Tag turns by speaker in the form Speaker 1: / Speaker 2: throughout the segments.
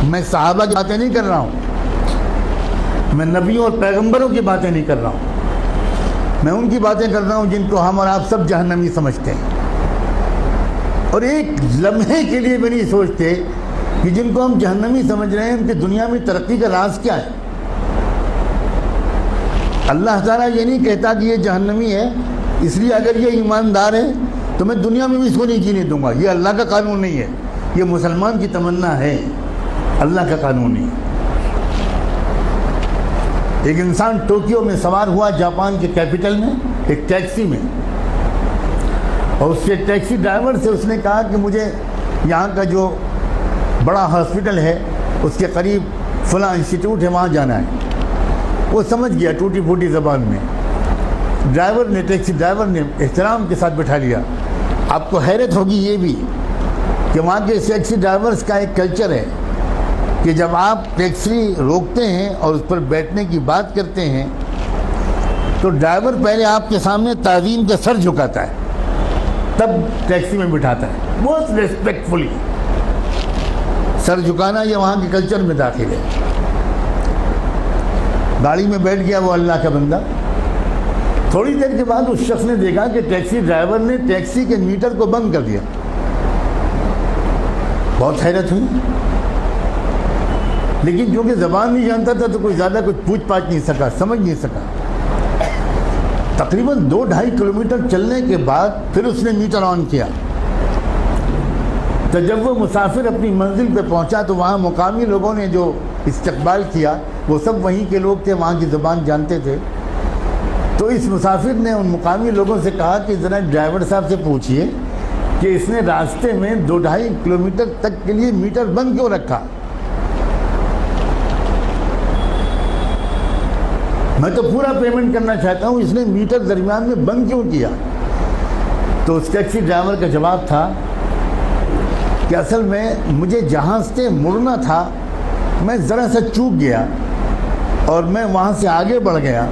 Speaker 1: میں صحابہ کی باتیں نہیں کر رہا ہوں، میں نبیوں اور پیغمبروں کی باتیں نہیں کر رہا ہوں، میں ان کی باتیں کر رہا ہوں جن کو ہم اور آپ سب جہنمی سمجھتے ہیں، اور ایک لمحے کے لیے بھی نہیں سوچتے کہ جن کو ہم جہنمی سمجھ رہے ہیں ان کی دنیا میں ترقی کا راز کیا ہے۔ اللہ تعالیٰ یہ نہیں کہتا کہ یہ جہنمی ہے اس لیے اگر یہ ایماندار ہے تو میں دنیا میں بھی اس کو نہیں جینے دوں گا، یہ اللہ کا قانون نہیں ہے، یہ مسلمان کی تمنا ہے، اللہ کا قانون نہیں ہے۔ ایک انسان ٹوکیو میں سوار ہوا جاپان کے کیپٹل میں ایک ٹیکسی میں، اور اس کے ٹیکسی ڈرائیور سے اس نے کہا کہ مجھے یہاں کا جو بڑا ہاسپٹل ہے اس کے قریب فلاں انسٹیٹیوٹ ہے وہاں جانا ہے۔ وہ سمجھ گیا ٹوٹی پھوٹی زبان میں، ٹیکسی ڈرائیور نے احترام کے ساتھ بٹھا لیا۔ آپ کو حیرت ہوگی یہ بھی کہ وہاں کے ٹیکسی ڈرائیورز کا ایک کلچر ہے کہ جب آپ ٹیکسی روکتے ہیں اور اس پر بیٹھنے کی بات کرتے ہیں تو ڈرائیور پہلے آپ کے سامنے تعظیم کا سر جھکاتا ہے، تب ٹیکسی میں بٹھاتا ہے، بہت ریسپیکٹفلی۔ سر جھکانا یہ وہاں کے کلچر میں داخل ہے۔ گاڑی میں بیٹھ گیا وہ اللہ کا بندہ، تھوڑی دیر کے بعد اس شخص نے دیکھا کہ ٹیکسی ڈرائیور نے ٹیکسی کے میٹر کو بند کر دیا۔ بہت حیرت ہوئی، لیکن چونکہ زبان نہیں جانتا تھا تو کوئی زیادہ کچھ پوچھ پاچھ نہیں سکا، سمجھ نہیں سکا۔ تقریباً 2-2.5 کلومیٹر چلنے کے بعد پھر اس نے میٹر آن کیا، تو جب وہ مسافر اپنی منزل پہ پہنچا تو وہاں مقامی لوگوں نے جو استقبال کیا وہ سب وہیں کے لوگ تھے، وہاں کی زبان جانتے تھے۔ تو اس مسافر نے ان مقامی لوگوں سے کہا کہ ذرا ڈرائیور صاحب سے پوچھئے کہ اس نے راستے میں 2-2.5 کلومیٹر تک کے لیے میٹر بند کیوں رکھا؟ میں تو پورا پیمنٹ کرنا چاہتا ہوں، اس نے میٹر درمیان میں بند کیوں کیا؟ تو اس ٹیکسی ڈرائیور کا جواب تھا کہ اصل میں مجھے جہاں سے مڑنا تھا میں ذرا سا چوک گیا اور میں وہاں سے آگے بڑھ گیا،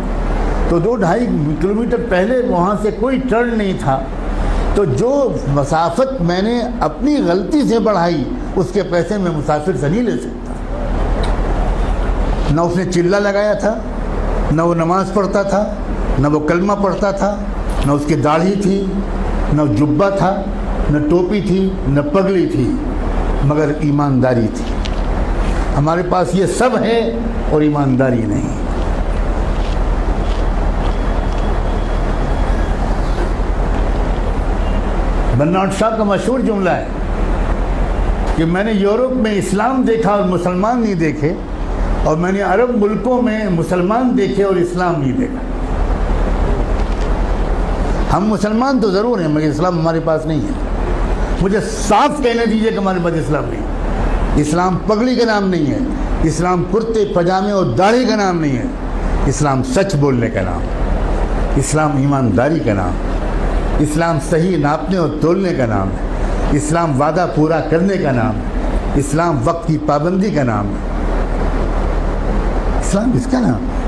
Speaker 1: تو 2-2.5 کلومیٹر پہلے وہاں سے کوئی ٹرن نہیں تھا، تو جو مسافت میں نے اپنی غلطی سے بڑھائی اس کے پیسے میں مسافر سے نہیں لے سکتا۔ نہ اس نے چلہ لگایا تھا، نہ وہ نماز پڑھتا تھا، نہ وہ کلمہ پڑھتا تھا، نہ اس کی داڑھی تھی، نہ جبہ تھا، نہ ٹوپی تھی، نہ پگڑی تھی، مگر ایمانداری تھی۔ ہمارے پاس یہ سب ہے اور ایمانداری نہیں۔ برنارڈ شاہ کا مشہور جملہ ہے کہ میں نے یورپ میں اسلام دیکھا اور مسلمان نہیں دیکھے، اور میں نے عرب ملکوں میں مسلمان دیکھے اور اسلام نہیں دیکھا۔ ہم مسلمان تو ضرور ہیں مگر اسلام ہمارے پاس نہیں ہے۔ مجھے صاف کہنے دیجئے کہ ہمارے پاس اسلام نہیں ہے۔ اسلام پگڑی کا نام نہیں ہے، اسلام کرتے پجامے اور داڑھی کا نام نہیں ہے، اسلام سچ بولنے کا نام ہے، اسلام ایمانداری کا نام ہے، اسلام صحیح ناپنے اور تولنے کا نام ہے، اسلام وعدہ پورا کرنے کا نام ہے، اسلام وقت کی پابندی کا نام ہے، اسلام اس کا نام ہے۔